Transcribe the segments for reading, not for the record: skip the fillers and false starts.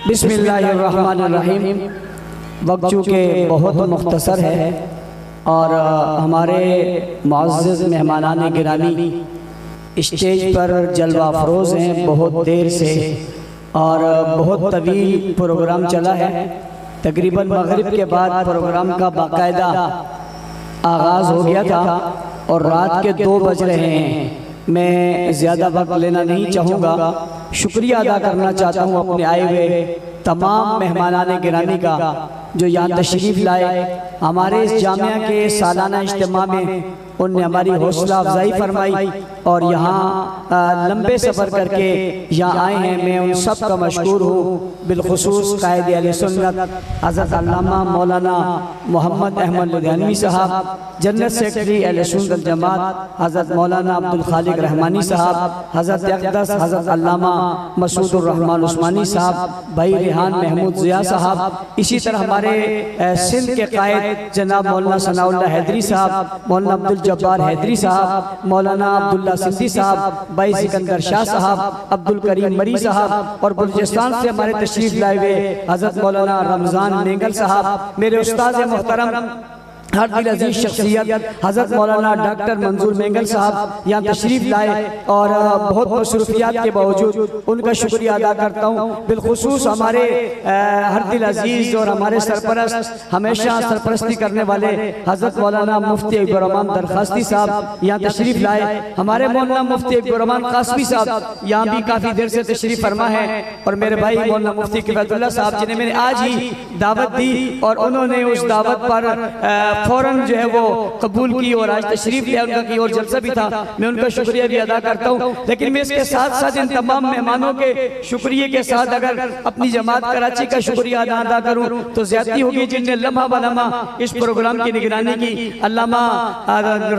बिस्मिल्लाहिर्रहमानिर्रहीम। वक्त चूँकि बहुत मुख्तसर है और हमारे मुअज़्ज़ज़ मेहमानान गिरामी स्टेज पर जलवा अफरोज़ हैं बहुत देर से और बहुत तवील प्रोग्राम चला है। तकरीबन मगरिब के बाद प्रोग्राम का बाकायदा आगाज़ हो गया था और रात के 2 बज रहे हैं। मैं ज़्यादा वक्त लेना नहीं चाहूँगा। शुक्रिया अदा करना चाहता हूँ अपने आए हुए तमाम मेहमानान गिरामी का जो यहाँ तशरीफ़ लाए। हमारे इस जामिया के सालाना इज्तिमा में उनने हमारी हौसला अफजाई फरमाई और यहाँ लंबे सफ़र करके यहाँ आए हैं। मैं उन सब का मशकूर हूँ। बिलखुसूस कायद अहले सुन्नत हज़रत अल्लामा मौलाना मोहम्मद अहमद लुधियानवी साहब, जन्नत सेक्रेटरी अहले सुन्नत वल जमात हज़रत मौलाना अब्दुल खालिक रहमानी साहब, हज़रत अक़दस हज़रत अल्लामा मसूदुर रहमान उस्मानी साहब, भाई रेहान महमूद ज़िया साहब, इसी तरह हमारे सिंध के कायद जनाब मौलाना सनाउल्लाह हैदरी साहब, मौलाना अब्दुल जब्बार हैदरी साहब, मौलाना अब्दुल्ला सिद्दी साहब, भाई सिकंदर शाह साहब, अब्दुल करीम मरी साहब और बलूचिस्तान से हमारे तशरीफ लाए हुए हज़रत मौलाना रमज़ान मेंगल साहब, मेरे उस्ताद मोहतरम हर दिल अजीज शख्सियत हज़रत मौलाना डॉक्टर मंजूर मेंगल साहब यहाँ तशरीफ़ लाए और बहुत मसरूफियात के बावजूद उनका शुक्रिया अदा करता हूँ। बिलखुसूस हमारे हर दिल अजीज़ और हमारे सरपरस्त हमेशा सरपरस्ती करने वाले हज़रत मौलाना मुफ्ती अब्दुर्रहमान दरखास्ती साहब यहाँ तशरीफ़ लाए। हमारे मौलाना मुफ्ती अब्दुर्रहमान कासमी साहब यहाँ भी काफ़ी देर से तशरीफ़ फरमा है और मेरे भाई मौलाना मुफ्ती किफ़ायतुल्लाह साहब जिन्हें मैंने आज ही दावत दी और उन्होंने उस दावत पर फौरन जो है वो कबूल की और आज तशरीफ लिया उनका की और जलसा भी था। मैं उनका शुक्रिया भी अदा करता हूँ। लेकिन मैं इसके साथ साथ इन तमाम मेहमानों के शुक्रिया के साथ अगर अपनी जमात कराची का शुक्रिया अदा करूँ तो ज्यादती होगी जिनने लम्हा ब लम्हा इस प्रोग्राम की निगरानी की। अल्लामा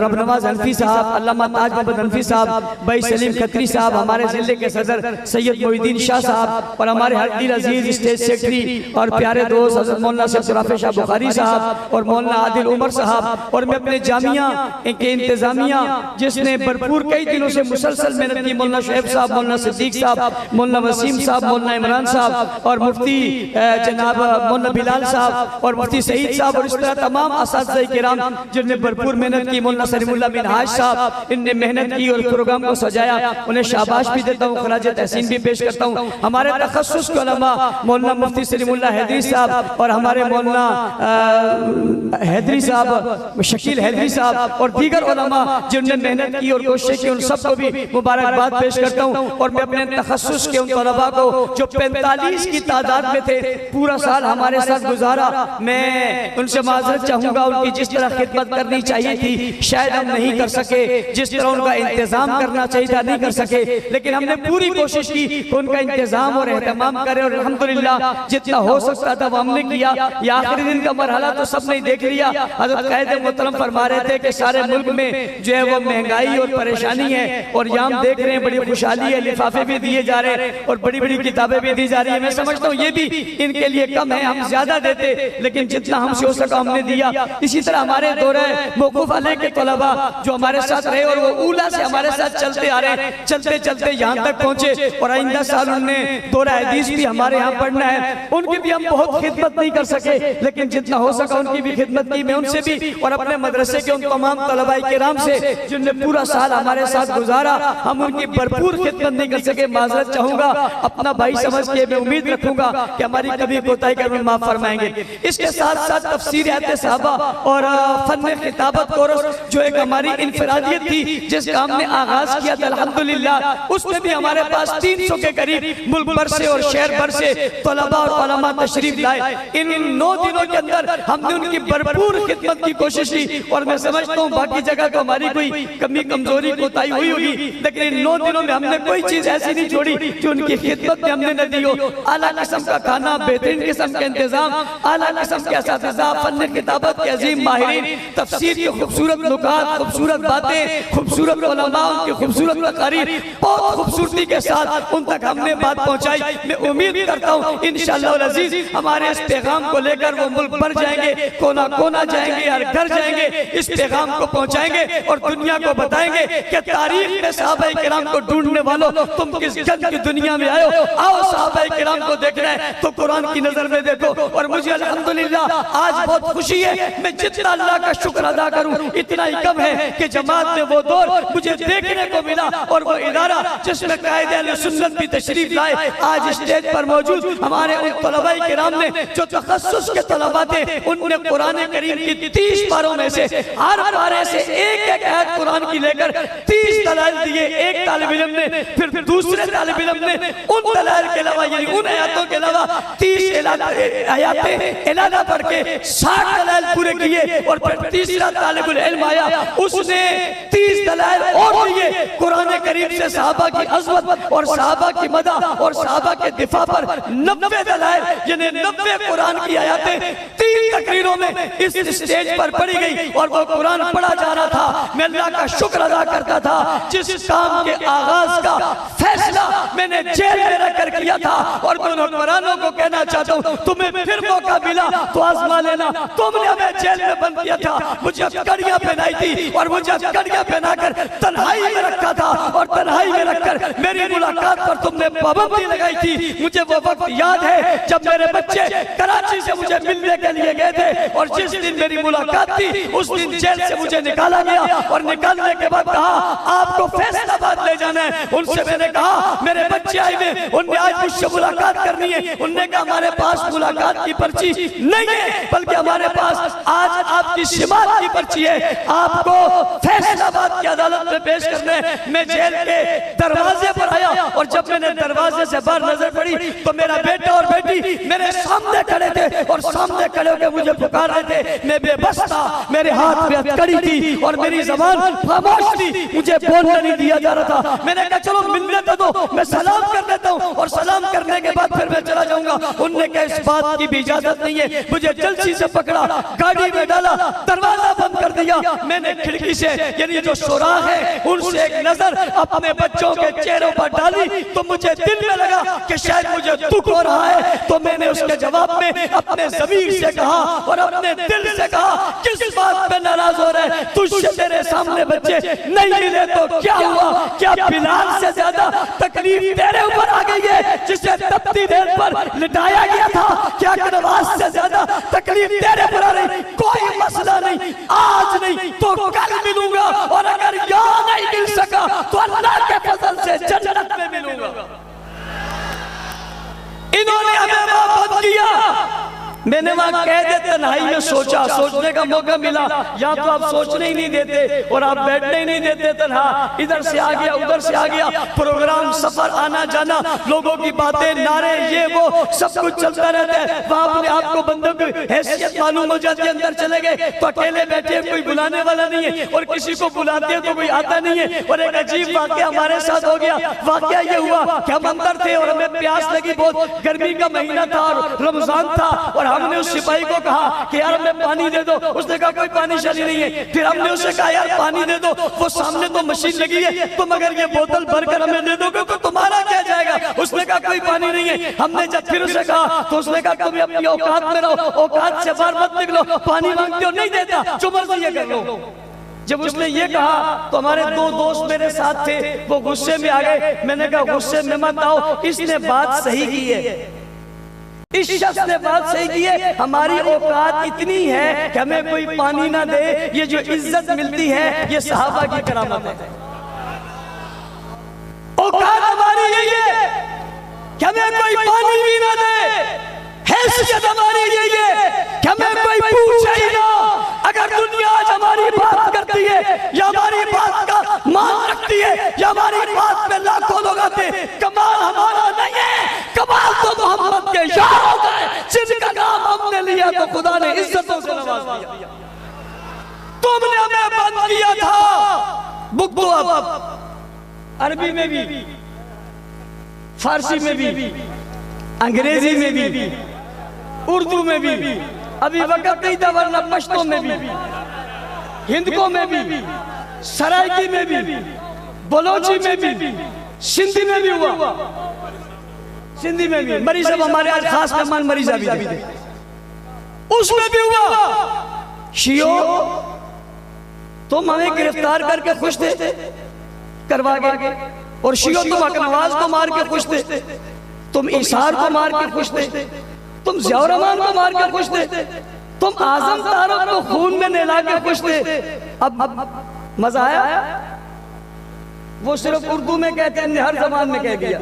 रबनवाज हनफी साहब, अल्लामा ताज मोहम्मद हनफी साहब, भाई सलीम खत्री साहब, हमारे जिले के सदर सैयद मोहिद्दीन शाह साहब और हमारे हर दिल अजीज स्टेज सेक्रेटरी और प्यारे दोस्त हज़रत मौलाना शफ़ी शाह बुखारी साहब और मौलाना आदिल उमर साहब और मैं अपने जामिया के इंतजामिया जिसने भरपूर कई दिनों से मुसलसल मेहनत की, मौलाना शुएब साहब, मौलाना सिद्दीक साहब, मौलाना वसीम साहब, मौलाना इमरान साहब और मुफ्ती जनाब मौलाना बिलाल साहब और मुफ्ती सईद साहब और इस तरह तमाम असातिज़ा किराम जिन्होंने भरपूर मेहनत की, मौलाना सलीमुल्लाह बिन हाज साहब इनने मेहनत की और प्रोग्राम को सजाया। उन्हें शाबाश भी देता हूँ, खराज तहसीन भी पेश करता हूँ। हमारे तखस्सुस के उलमा मौलाना मुफ्ती सलीमुल्लाह हैदरी साहब और हमारे मौलाना हैदरी साहब, शकील हैदरी साहब और दीगर उलमा जिन्होंने मेहनत की और कोशिश की, उन सबको भी मुबारकबाद पेश करता हूँ। और मैं अपने तखस्सुस के उन तलबा को जो 45 की तादाद में थे, पूरा साल हमारे साथ गुजारा, मैं उनसे माजरत चाहूँगा। उनकी जिस तरह खिदमत करनी चाहिए थी शायद हम नहीं कर सके, जिस तरह उनका इंतजाम करना चाहिए था नहीं कर सके, लेकिन हमने पूरी कोशिश की उनका इंतजाम और एहतमाम करें और अल्हम्दुलिल्लाह जितना हो सकता था वो हमने किया। ये आखिरी दिन का मरहला तो सबने देख लिया। हज़रत कायद मोहतरम फरमा रहे थे कि सारे मुल्क में जो है वो महंगाई और परेशानी है और यहाँ हम देख रहे हैं बड़ी खुशहाली है, लिफाफे भी दिए जा रहे हैं और बड़ी बड़ी किताबें भी दी जा रही है। मैं समझता हूँ ये भी इनके लिए कम है, हम ज्यादा देते लेकिन जितना हमसे हो सका हमने दिया। इसी तरह हमारे दौरे मौकूफ अलैह के तलबा जो हमारे साथ रहे और वो ऊला से हमारे साथ चलते आ रहे हैं, चलते चलते यहाँ तक पहुँचे और आइंदा साल उन्होंने दौरा हदीस भी हमारे यहाँ पढ़ना है। उनकी भी हम बहुत खिदमत नहीं कर सके लेकिन जितना हो सका उनकी भी खिदमत की। मैं उनसे भी और अपने मदरसे के उन तमाम तलबाए किराम से जिन्होंने पूरा साल हमारे साथ गुजारा, हम उनकी भरपूर खिदमत नहीं कर सके, माजरत चाहूंगा। अपना भाई समझ के मैं उम्मीद रखूंगा कि हमारी कभी कोताही कर माफ फरमाएंगे। इसके साथ साथ तफसीर आयत साहबा और फन खिताबत कोर्स जो एक हमारी इनफरादियत थी जिसका हमने आगाज किया था अल्हम्दुलिल्लाह, उसमें भी हमारे पास 300 के करीब मुल्क भर से और शहर भर से तलबा और उलमा तशरीफ लाए। इन 9 दिनों के अंदर हमने उनकी भरपूर खिदमत की कोशिश की और मैं समझता हूँ बाकी जगह तो हमारी कोई कमी कमजोरी कोताही हुई होगी लेकिन इन 9 दिनों में हमने कोई चीज ऐसी नहीं छोड़ी जो उनकी खिदमत में हमने न दी हो। आला किस्म का खाना, बेहतरीन किस्म का इंतजाम, आला किस्म के असातिज़ा, फन किताबत के अजीम माहिरीन, तफसीर की खूबसूरत नुकात, खूबसूरत बातें, खूबसूरत उलमा, उनकी खूबसूरत तकारीर बहुत खूबसूरती के साथ उन तक हमने बात पहुँचाई। मैं उम्मीद करता हूँ इंशाअल्लाह अज़ीज़ हमारे इस पैगाम को लेकर वो मुल्क भर जाएंगे, कोना कोना जाएंगे। जाएंगे, हर घर जाएंगे, इस पैगाम को पहुंचाएंगे और दुनिया को बताएंगे कि तारीख में सहाबाए किराम को ढूंढने वालों तुम किस गंज की दुनिया में आए हो। आओ सहाबाए किराम को देखना है तो कुरान की नजर में देखो। और मुझे अल्हम्दुलिल्लाह आज बहुत खुशी है, मैं जितना अल्लाह का शुक्र अदा करूं इतना ही कम है कि जमात में वो दौर मुझे देखने को मिला और वो इदारा जिसमें कायदे अहले सुन्नत भी तशरीफ लाए। आज स्टेज पर मौजूद हमारे उन तलबाए किराम ने जो तखस्सुस के तलबा थे, उनने कुरान करीम की 30 पारों में से हर पारे से एक एक आयत कुरान की लेकर 30 दलाइल दिए। एक तालिब इल्म ने, फिर दूसरे तालिब इल्म ने उन दलाइल के अलावा यानी उन आयतों के अलावा 30 आयतें इलादा पढ़ के 60 दलाइल पूरे किए। और फिर तीसरा तालिबुल इल्म आया, उसने 30 दलाइल और दिए कुरान करीम से सहाबा की अज़मत और सहाबा की मदह और सहाबा के दिफा पर 90 दलाइल यानी 90 कुरान की आयतें 3 तकरीरों में इस स्टेज पर पढ़ी गई और वो कुरान पढ़ा जा रहा था। मैं अल्लाह का शुक्र अदा करता था जिस काम के आगाज का फैसला मैंने जेल में रखकर किया था। और मैं हुक्मरानों को कहना चाहता हूँ, तुम्हें फिर मौका मिला तो आजमा लेना। तुमने हमें जेल में बंद किया था, मुझे कड़ियां पहनाई थी और मुझे कड़ियां पहनाकर तन्हाई में रखा था और तन्हाई में रखकर मेरी मुलाकात पर तुमने पाबंदी लगाई थी। मुझे वो वक्त याद है जब मेरे बच्चे कराची से मुझे मिलने के लिए गए थे और जिस दिन मेरी मुलाकात थी उस दिन जेल से मुझे निकाला गया और निकालने के बाद कहा आपको फैसलाबाद ले जाना है। उनसे मैंने कहा मेरे बच्चे आए हुए, उनने आज मुझसे मुलाकात करनी है। उनने कहा हमारे पास मुलाकात की पर्ची नहीं है, बल्कि हमारे पास आज आपकी समाअत की पर्ची है, आपको फैसलाबाद की अदालत में पेश करना है। मैं जेल के दरवाजे पर आया और जब मैंने दरवाजे से बाहर नजर पड़ी तो मेरा बेटा और बेटी मेरे सामने खड़े थे और सामने खड़े होकर मुझे पुकार रहे थे। मैं बेबस था, मेरे हाथ में हथकड़ी थी और मेरी ज़बान खामोश थी, मुझे बोलने नहीं दिया जा रहा था। मैंने कहा चलो मिलने तो दो, मैं सलाम कर देता हूँ और सलाम करने के बाद फिर मैं चला जाऊंगा। उनने कहा इस बात की भी इजाजत नहीं है। मुझे जल्दी से पकड़ा, गाड़ी में डाला, दरवाजा बंद कर दिया। मैंने खिड़की से यानी जो सुराख है उनसे एक नजर अपने बच्चों के चेहरों पर डाली तो मुझे दिल में लगा कि शायद मुझे दुख हो रहा है। तो मैंने उसके जवाब में अपने ज़मीर से कहा और अपने दिल से कहा किस बात पे नाराज हो रहा है, तुझसे तेरे सामने बच्चे नहीं मिले तो क्या हुआ? क्या बिलाल से ज्यादा तकलीफ तेरे ऊपर आ गई है जिसे तपती देर पर लिटाया गया था? क्या नवाज से ज्यादा तकलीफ तेरे पर आ रही? कोई मसला नहीं, आज नहीं तो कल मिलूंगा और अगर यहाँ नहीं मिल सका तो अल्लाह के फजल से जन्नत में मिलूंगा। इन्होंने हमें मोहब्बत किया। मैंने वहां कह दे तन्हाई में सोचा, सोचने का मौका मिला। या तो आप सोचने ही नहीं देते और आप बैठने ही नहीं देते तन्हा, इधर से आ गया उधर से आ गया, प्रोग्राम सफर आना जाना, लोगों की बातें नारे ये वो सब कुछ चलता रहता है। वहां अपने आपको बंदों की हैसियत मालूम हो जाती है, अंदर चले गए तो अकेले बैठे, कोई बुलाने वाला नहीं है और किसी को बुलाते हैं तो कोई आता नहीं है। और एक अजीब वाकया हमारे साथ हो गया। वाकया ये हुआ कि हम अंदर थे और हमें प्यास लगी, बहुत गर्मी का महीना था और रमजान था और हमने उस सिपाही को कहा कि यार हमें पानी दे दो। उसने कहा कोई पानी शानी नहीं है। फिर हमने उससे कहा यार पानी दे दो, वो सामने तो मशीन लगी है तो मगर ये बोतल भरकर हमें दे दोगे तो तुम्हारा क्या जाएगा? उसने कहा कोई पानी नहीं है। हमने जब फिर उसे कहा तो उसने कहा तुम अपनी औकात में रहो, औकात से बाहर मत निकलो, पानी मांगते हो नहीं देता, जो मर्जी ये कर लो। जब उसने ये कहा तो हमारे 2 दोस्त मेरे साथ थे, वो गुस्से में आ गए। मैंने कहा गुस्से में मत आओ, इसने बात सही की है, इस शख्स ने बात सही की है। हमारी औकात इतनी है कि हमें कोई पानी ना दे, ये जो इज्जत मिलती है ये सहाबा की करामत है। औकात हमारी यही है कि हमें कोई पानी भी ना दे, हैसियत हमारी यही है कि हमें कोई पूछे ही ना। अगर दुनिया आज हमारी बात करती है या हमारी बात का मान रखती है या हमारी बात पे लाखों लोग आते, कमाल हमारा नहीं है, कमाल तो मोहम्मद के यारों का है जिनका नाम हमने लिया तो खुदा ने इज्जतों से नवाज दिया। तुमने हमें बंद किया था बुक्को, अब अरबी में भी, फारसी में भी, अंग्रेजी में भी, उर्दू में भी, अभी वक्त नहीं था वरना पश्तो में भी, हिंदको में भी, सराइकी में भी, बलोची में भी, सिंधी में भी हुआ, सिंधी में भी। मरीज साहब हमारे आज खास मेहमान मरीज अभी थे, उसमें भी हुआ। शियो तुम हमें गिरफ्तार करके खुश थे, करवा गए, और शियो तुम अकनवाज को मार के खुश थे, तुम इशार को मार के खुश थे, तुम ज़ियाउर रहमान को मार के खुश थे, तुम आजम तारक को खून में नहला के खुश थे। अब मजा आया? वो सिर्फ उर्दू में कहते हैं, हर जबान में कह दिया।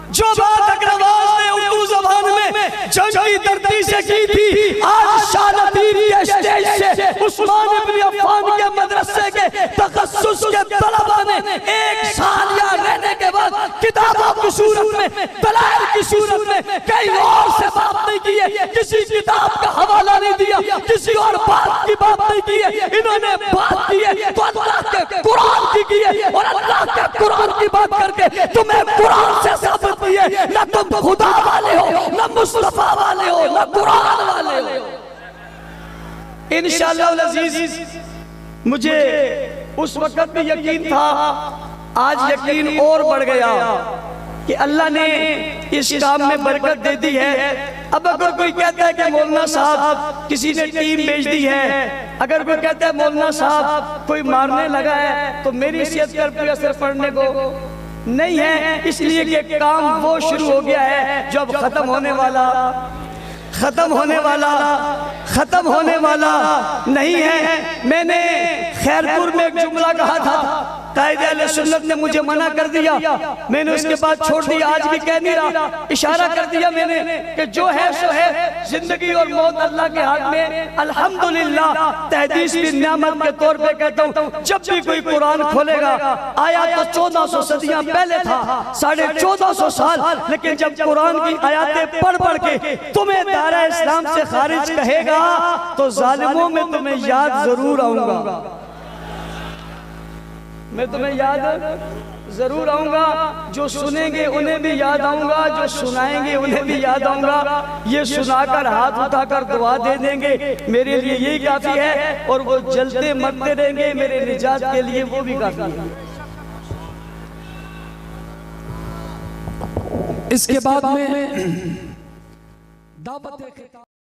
जो बात अग्रवाल ने उर्दू जबान में जंग की धरती से की थी, आज शालतीन के स्टेज से उस्मान इब्न अफ़्फ़ान के मदरसे के तखस्सुस के तलबा ने 1 साल या रहने के बाद किताबों की सूरत में, दलाइल की सूरत में कहीं और से बात नहीं की है, किसी किताब का हवाला नहीं दिया, किसी और बात की बात नहीं की है। इन्होंने बात की है तो अल्लाह के कुरान की है, और अल्लाह के कुरान की बात करके तुम्हें कुरान से साबित ना तुम खुदा वाले हो, ना मुस्तफा वाले हो, ना कुरान वाले हो। इंशाअल्लाह अज़ीज़, मुझे उस वक्त भी यकीन था, आज यकीन और बढ़ गया कि अल्लाह ने इस काम में बरकत दे दी है। अब अगर कोई कहता है कि मौलाना साहब किसी ने टीम भेज दी है, अगर कोई कहता है मौलाना साहब कोई मारने लगा है, तो मेरी सेहत पर कोई असर पड़ने को नहीं है, इसलिए कि काम वो शुरू हो गया है जो अब खत्म होने वाला नहीं है। मैंने खैरपुर में एक जुमला कहा था, कायदे अहले सुन्नत ने मुझे मना कर दिया, मैंने उसके बाद छोड़ दिया, आज भी कह नहीं रहा, इशारा कर दिया मैंने कि जो है सो है, जिंदगी और मौत अल्लाह के हाथ में। अल्हम्दुलिल्लाह, तहदीस की नियामत के तौर पे कहता हूँ, जब भी कोई कुरान खोलेगा, आया तो 1400 सदियां पहले था, 1450 साल, लेकिन जब कुरान की आयतें पढ़ पढ़ के तुम्हें दायरा इस्लाम से खारिज कहेगा, तो जालिमों में तुम्हें याद जरूर आऊंगा, मैं तुम्हें याद जरूर आऊंगा। जो सुनेंगे उन्हें भी याद आऊंगा, जो सुनाएंगे उन्हें भी याद आऊंगा। ये सुनाकर हाथ उठाकर दुआ दे देंगे, मेरे लिए यही काफी है, और वो जलते मरते रहेंगे, मेरे निजात के लिए वो भी काफी है। इसके बाद में दावत